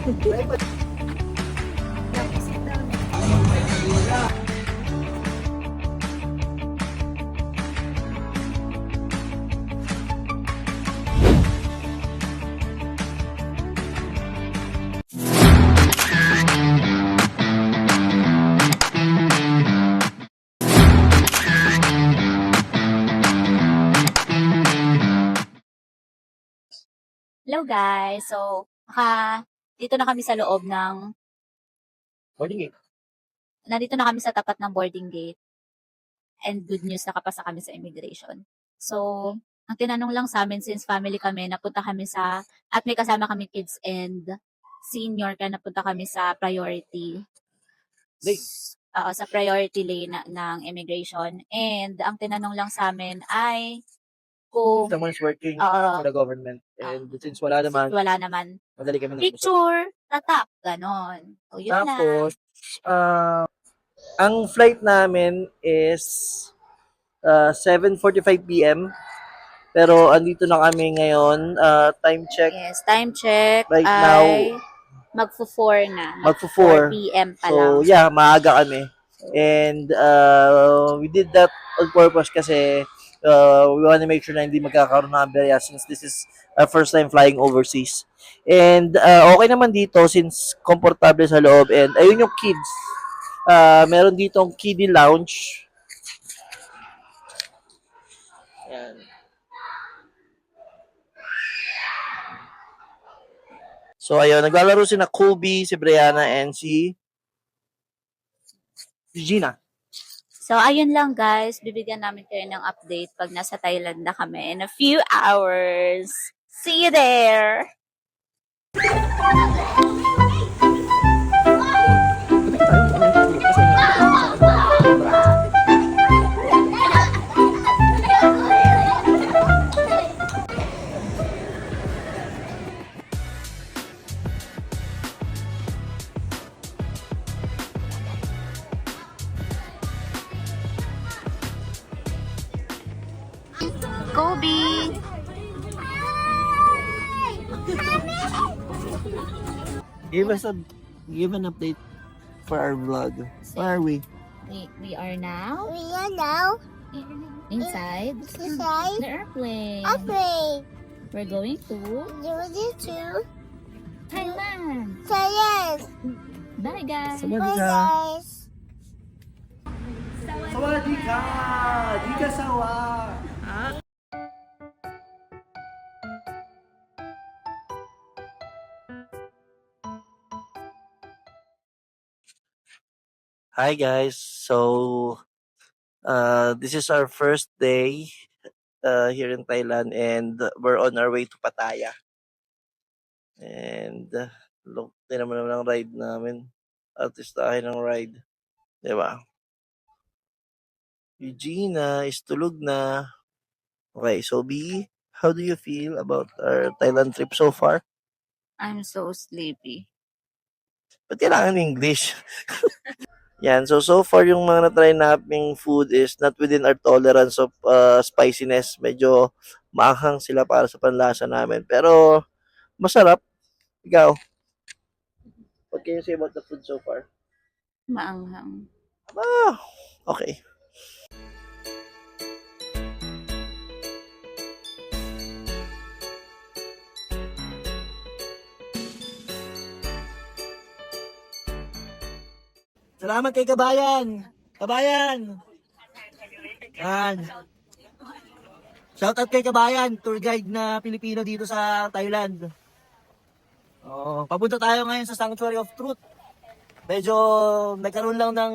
Hello guys! So, dito na kami sa loob ng, Boarding gate. nandito na kami sa tapat ng boarding gate. And good news, nakapasa kami sa immigration. So, ang tinanong lang sa amin, since family kami, napunta kami at may kasama kami kids and senior, kaya napunta kami sa priority. Lane. Sa priority lane ng immigration. And ang tinanong lang sa amin ay kung Someone's working for the government. And since wala naman, madali kami nagpunta. picture, tatak, ganon. So, yun Tapos, ang flight namin is 7:45 p.m. Pero andito na kami ngayon. Time check. Yes, time check Right ay now, magfo-4 na. Magfo-4 p.m. pa So, lang. yeah, maaga kami. And we did that on purpose kasi we want to make sure na hindi magkakaroon ng aberya since this is our first time flying overseas. And okay naman dito since komportable sa loob. And ayun yung kids. Meron ditong kiddie lounge. Ayan. So ayun, naglalaro si na Kobe, si Brianna, and si Gina. So, ayun lang guys. Bibigyan namin kayo ng update pag nasa Thailand na kami in a few hours. See you there! Kobe! Give an update for our vlog. Where are we? We are now We are now inside inside the airplane. a plane. We're going to Going to Thailand. Thailand. Bye guys! Bye guys. Sawadika! Di ka sawa! Hi guys. So this is our first day here in Thailand and we're on our way to Pattaya. And look, naman ang ride namin. Artistahin ng ride. Diba? Eugenia is tulog na. Okay, so B, how do you feel about our Thailand trip so far? I'm so sleepy. Ba't kailangan English? Yan, so far yung mga na-try naming food is not within our tolerance of spiciness. Medyo maanghang sila para sa panlasa namin. Pero masarap. Ikaw? What can you say about the food so far? Maanghang. Okay. Salamat kay Kabayan! Kabayan! Yan. Shoutout kay Kabayan, tour guide na Pilipino dito sa Thailand. Papunta tayo ngayon sa Sanctuary of Truth. Medyo nagkaroon lang ng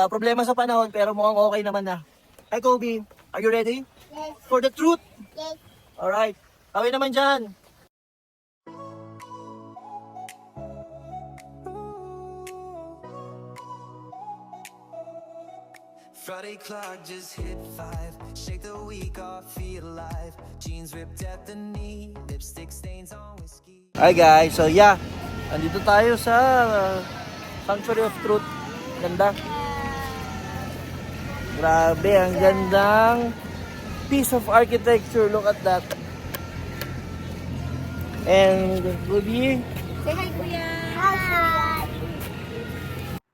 problema sa panahon pero mukhang okay naman na. Hi Kobe, are you ready? Yes. For the truth? Yes. Alright. Kawin naman dyan. Friday clock just hit 5. Shake the week off, feel alive. Jeans ripped at the knee, lipstick stains on whiskey. Hi guys, so yeah, andito tayo sa Sanctuary of Truth. Ganda. Grabe, ang gandang piece of architecture. Look at that. And Ruby, Say hi, Kuya! Hi.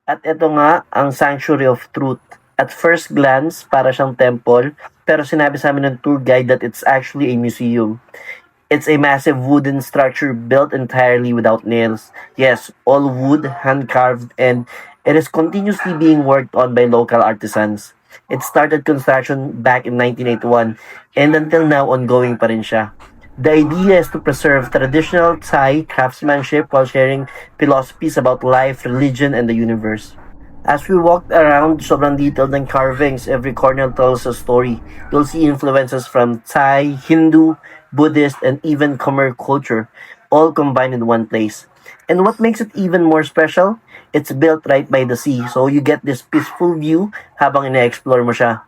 At ito nga ang Sanctuary of Truth. At first glance, para siyang temple, pero sinabi sa amin ng tour guide that it's actually a museum. It's a massive wooden structure built entirely without nails. Yes, all wood, hand-carved, and it is continuously being worked on by local artisans. It started construction back in 1981 and until now ongoing pa rin siya. The idea is to preserve traditional Thai craftsmanship while sharing philosophies about life, religion, and the universe. As we walked around, sobrang detailed ng carvings. Every corner tells a story. You'll see influences from Thai, Hindu, Buddhist, and even Khmer culture, all combined in one place. And what makes it even more special? It's built right by the sea, so you get this peaceful view habang ina-explore mo siya.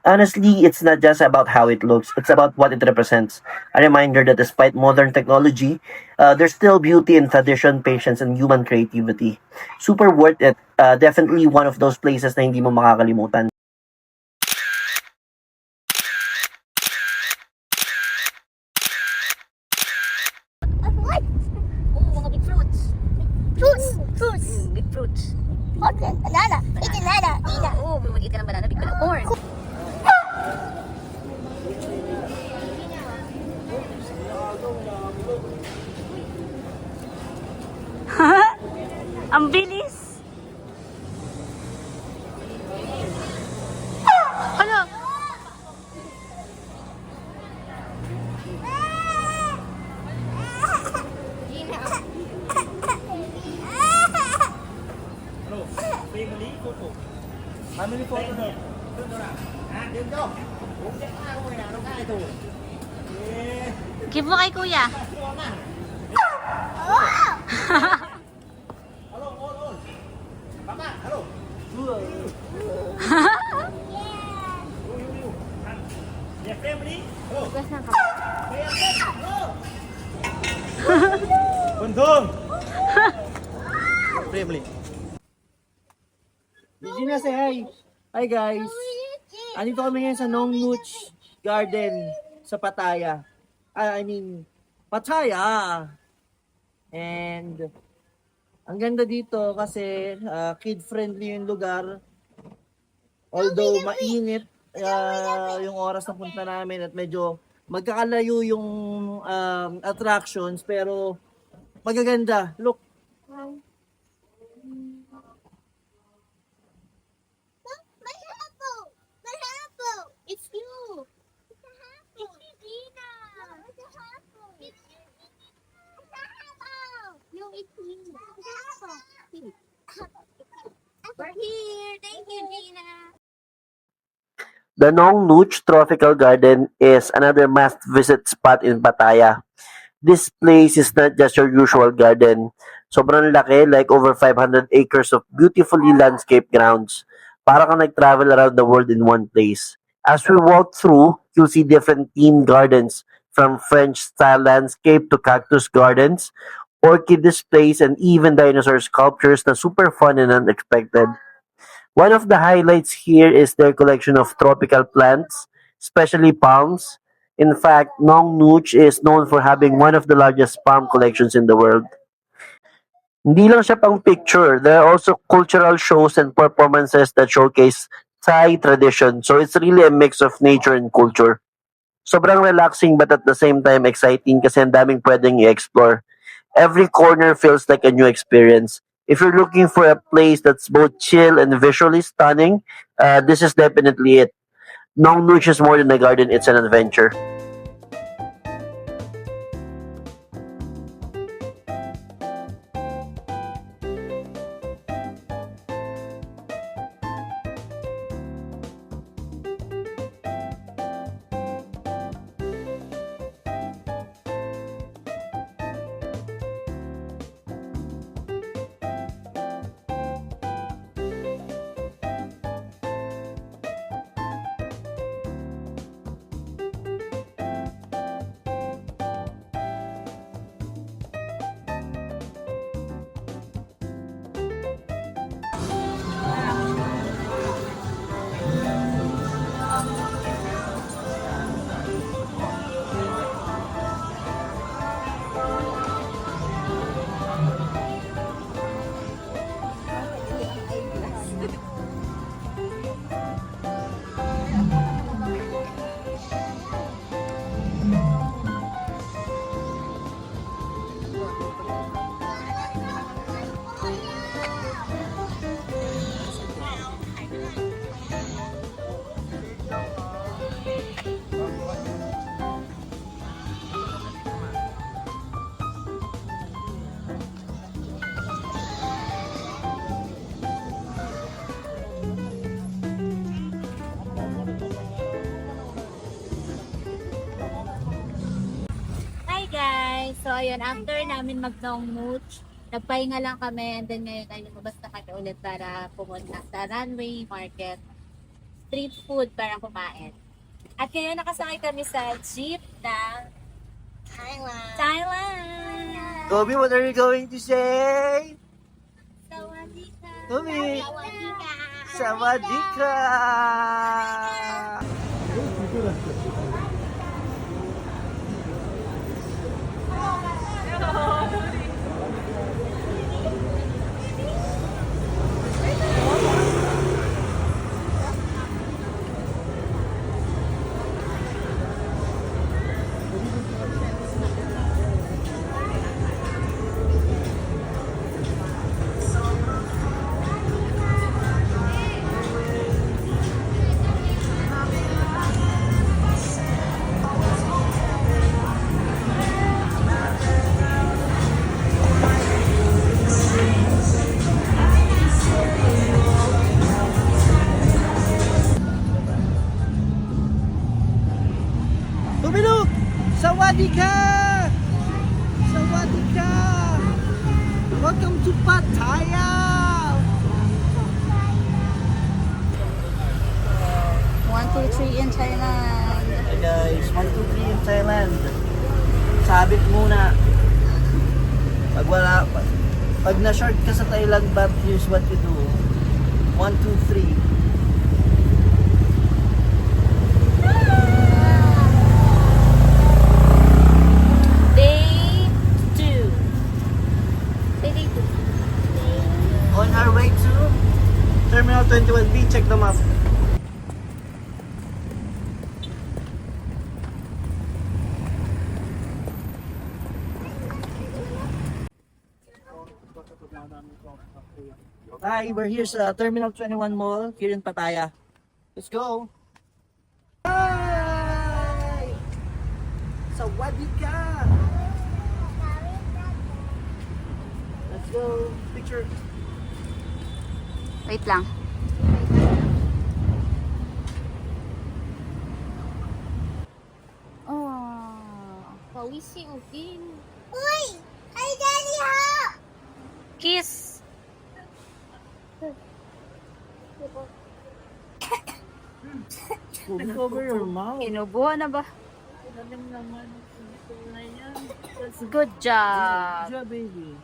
Honestly, it's not just about how it looks, it's about what it represents. A reminder that despite modern technology, there's still beauty in tradition, patience, and human creativity. Super worth it. Definitely one of those places na hindi mo makakalimutan. What? Oo, mga big fruits. Fruits. Fruits. Big fruits. Okay. Banana. Eat banana. Dina. Oo, mag-eat ka ng banana, big corn. Ang bilis! Ano? Family photo na. Give mo kay kuya. Bundong! Family. Gina, say hi. Hi guys. Andito kami ngayon sa Nong Nooch Garden sa Pattaya. Pattaya. And ang ganda dito kasi kid-friendly yung lugar. Although mainit yung oras na punta namin at medyo magkakalayo yung attractions pero magaganda. Look. My apple. My apple. It's you. It's a apple. It's Gina. It's a apple. It's you. It's a apple. No, it's me. It's a apple. We're here. Thank you, Gina. The Nong Nooch Tropical Garden is another must-visit spot in Pattaya. This place is not just your usual garden. Sobrang laki, like over 500 acres of beautifully landscaped grounds. Para kang nag-travel around the world in one place. As we walk through, you'll see different themed gardens, from French-style landscape to cactus gardens, orchid displays, and even dinosaur sculptures na super fun and unexpected. One of the highlights here is their collection of tropical plants, especially palms. In fact, Nong Nooch is known for having one of the largest palm collections in the world. Hindi lang siya pang picture, there are also cultural shows and performances that showcase Thai tradition. So it's really a mix of nature and culture. Sobrang relaxing but at the same time exciting kasi ang daming pwedeng i-explore. Every corner feels like a new experience. If you're looking for a place that's both chill and visually stunning, this is definitely it. Nong Nooch is more than a garden, it's an adventure. ayun, after namin mag-download, nagpahinga lang kami and then ngayon ay lumabas na kami ulit para pumunta sa runway market, street food para kumain. At ngayon nakasakay kami sa jeep ng Thailand. Kobe, what are you going to say? Sawadika. Kobe! Sawadika. Sawadika! Tumilog! Sawadika! Sawadika! Welcome to Pattaya! 1, 2, 3 in Thailand. Hey guys, 1, 2, 3 in Thailand. Sabit muna. Pag na-short ka sa Thailand, but here's what you do. 1, 2, 3. Day 2. Day 2. On our way to Terminal 21B, check the map. Hi, we're here sa Terminal 21 Mall here in Pattaya. Let's go! Hi! Sawadika! Let's go! Picture! Wait lang. Oh, Pawisi ugin. Uy! Ay, Daddy, ha! kiss. Cover your mouth. Inubo na ba? Good job. Good baby.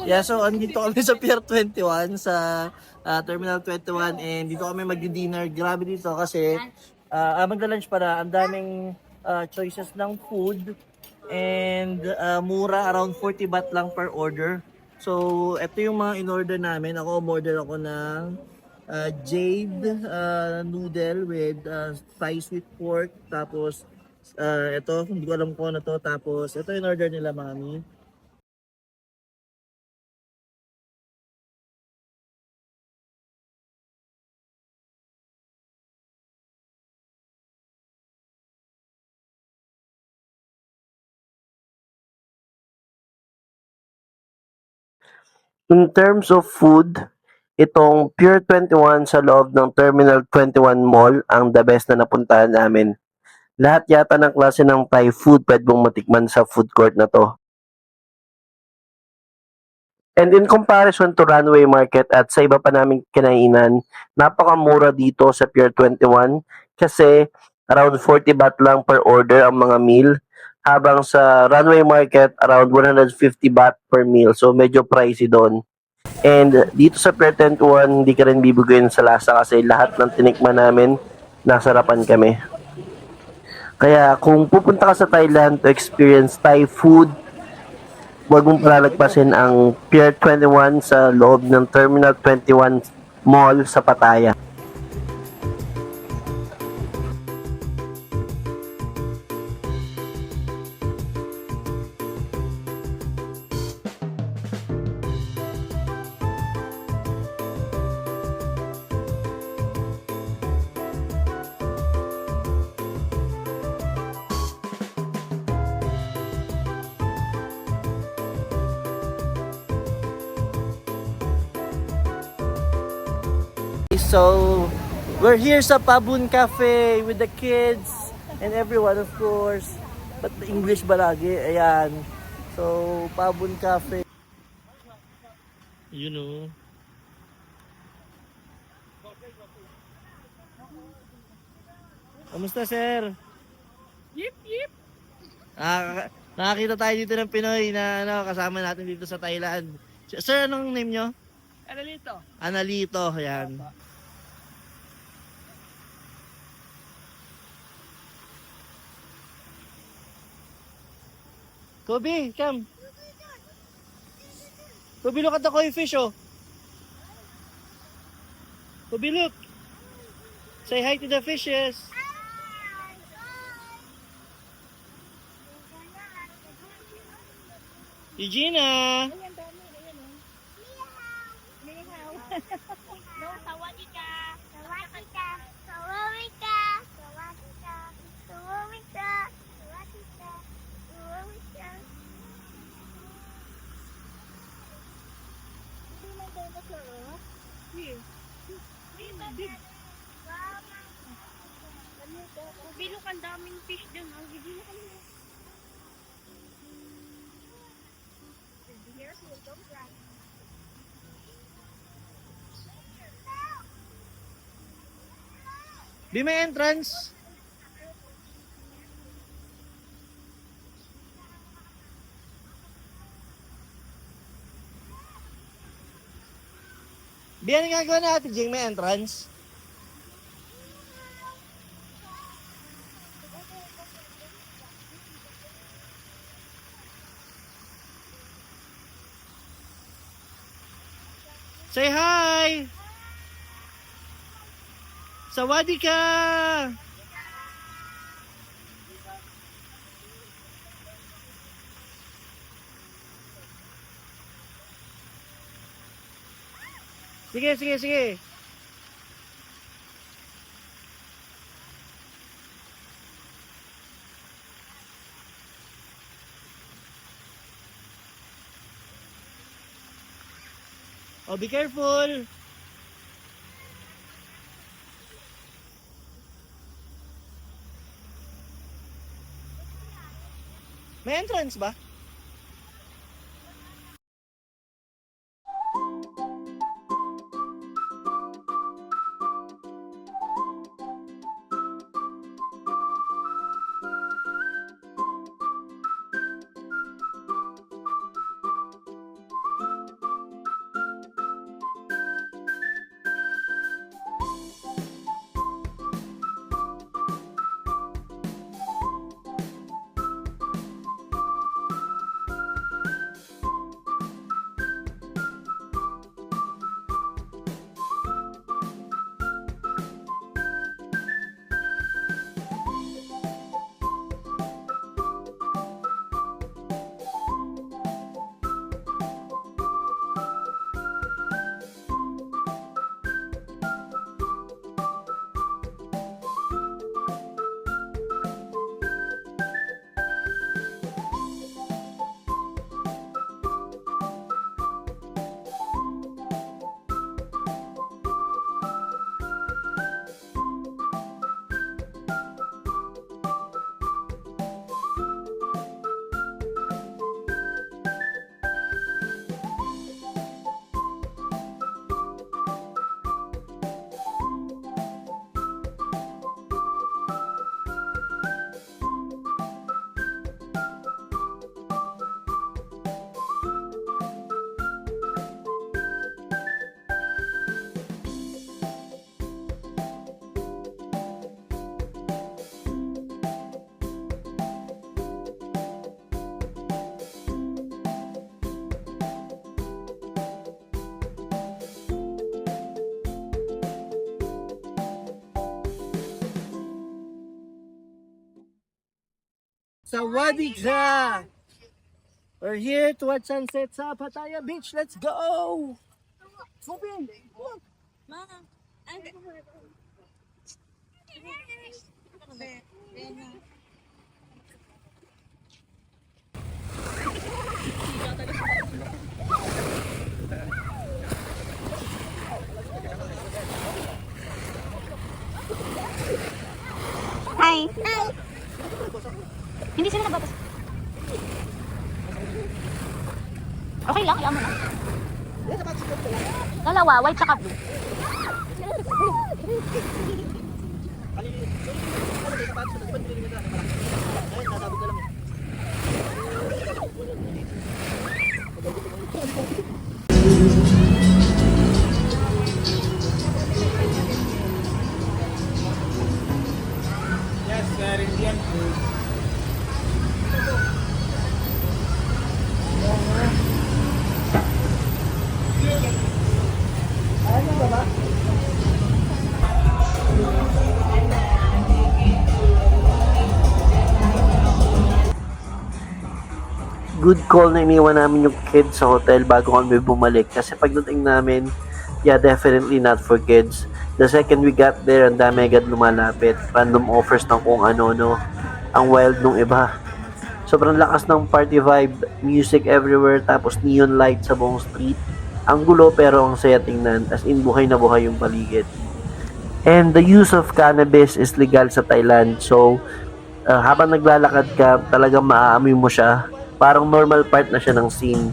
Yeah, so andito kami sa Pier 21 sa Terminal 21 and dito kami magdi-dinner. Grabe dito kasi magla-lunch para ang daming choices ng food and mura, around 40 baht lang per order. So, ito yung mga in-order namin. Umorder ako ng jade noodle with Thai sweet pork. Tapos, ito, hindi ko alam kung ano to. Tapos, ito yung order nila, mami. In terms of food, itong Pier 21 sa loob ng Terminal 21 Mall ang the best na napuntahan namin. Lahat yata ng klase ng Thai food pwede mong matikman sa food court na to. And in comparison to Runway Market at sa iba pa naming kinainan, napakamura dito sa Pier 21 kasi around 40 baht lang per order ang mga meal. Habang sa Runway Market, around 150 baht per meal. So, medyo pricey doon. And dito sa Pier 21, hindi ka rin bibugayin sa lasa kasi lahat ng tinikman namin, nasarapan kami. Kaya kung pupunta ka sa Thailand to experience Thai food, huwag mong palalagpasin ang Pier 21 sa loob ng Terminal 21 Mall sa Pattaya. So, we're here sa Pabun Cafe with the kids and everyone, of course. But the English ba lagi? Ayan. So, Pabun Cafe. You know. Kamusta, sir? Yip, yip. Nakakita tayo dito ng Pinoy na kasama natin dito sa Thailand. Sir, anong name nyo? Ano dito? Analito, ayan. Kobe, come. Kobe, look at the koi fish, oh. Kobe, look. Say hi to the fishes. Eugenia. No, sawadika. Sawadika. Sawadika. Sawadika. Sawadika. Sawadika. Sawadika. Hindi na dinosaur, oh. Here. Bilok ang daming fish dun. Ang hindi na kami. Be may entrance. Be, ano gagawa natin, Jing? May entrance? Say hi! Sawadika! Sige, sige, sige. Oh, be careful. May entrance ba? Sawadika! We're here to watch sunset sa Pattaya Beach. Let's go! Move in! Okay lang, iyan mo na. Dalawa, white tsaka blue. Good call na iniwan namin yung kids sa hotel bago kami bumalik. Kasi pagdating namin, yeah, definitely not for kids. The second we got there, ang dami agad lumalapit. Random offers ng kung ano-ano. Ang wild nung iba. Sobrang lakas ng party vibe, music everywhere, tapos neon light sa buong street. Ang gulo pero ang saya tingnan, as in buhay na buhay yung paligid. And the use of cannabis is legal sa Thailand. So, habang naglalakad ka, talagang maaamoy mo siya. Parang normal part na siya ng scene.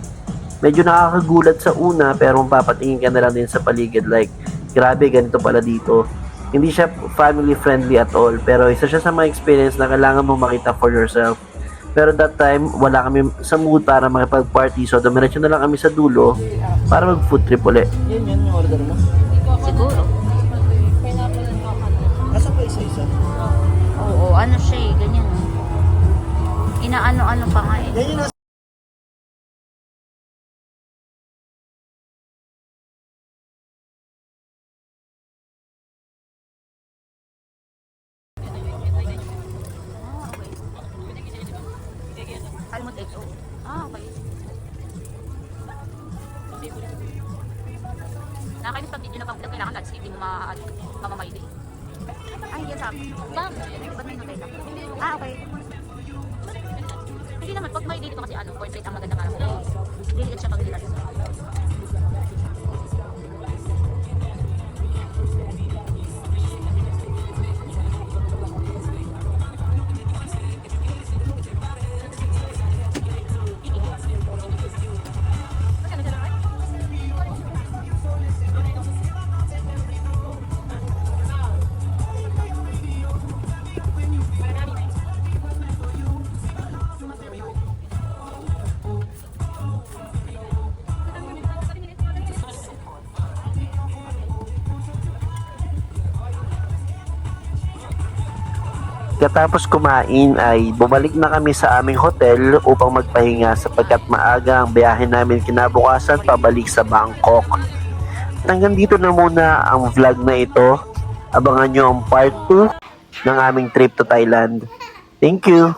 Medyo nakakagulat sa una, pero papatingin ka na lang din sa paligid like, grabe, ganito pala dito. Hindi siya family friendly at all, pero isa siya sa mga experience na kailangan mo makita for yourself. Pero that time, wala kami sa mood para makipag-party, so dumiretso na lang kami sa dulo para mag-food trip ulit. Yan yung order mo? Siguro. Asa pa isa-isa? Oo, ano siya eh, ganyan. Inaano-ano pa nga eh. Yan yung Almond eggs, oh. Ah, okay. Nakakainis pag hindi na pang kailangan nuts, hindi mo mamamaili. Ay, yan sabi. Bang! Ba't may Nutella? Ah, okay. Hindi naman, pag may dito kasi ano, portrait ang maganda para mo. Diliit siya pag nilas. Katapos kumain ay bumalik na kami sa aming hotel upang magpahinga sapagkat maaga ang biyahe namin kinabukasan pabalik sa Bangkok. Hanggang dito na muna ang vlog na ito. Abangan nyo ang part 2 ng aming trip to Thailand. Thank you!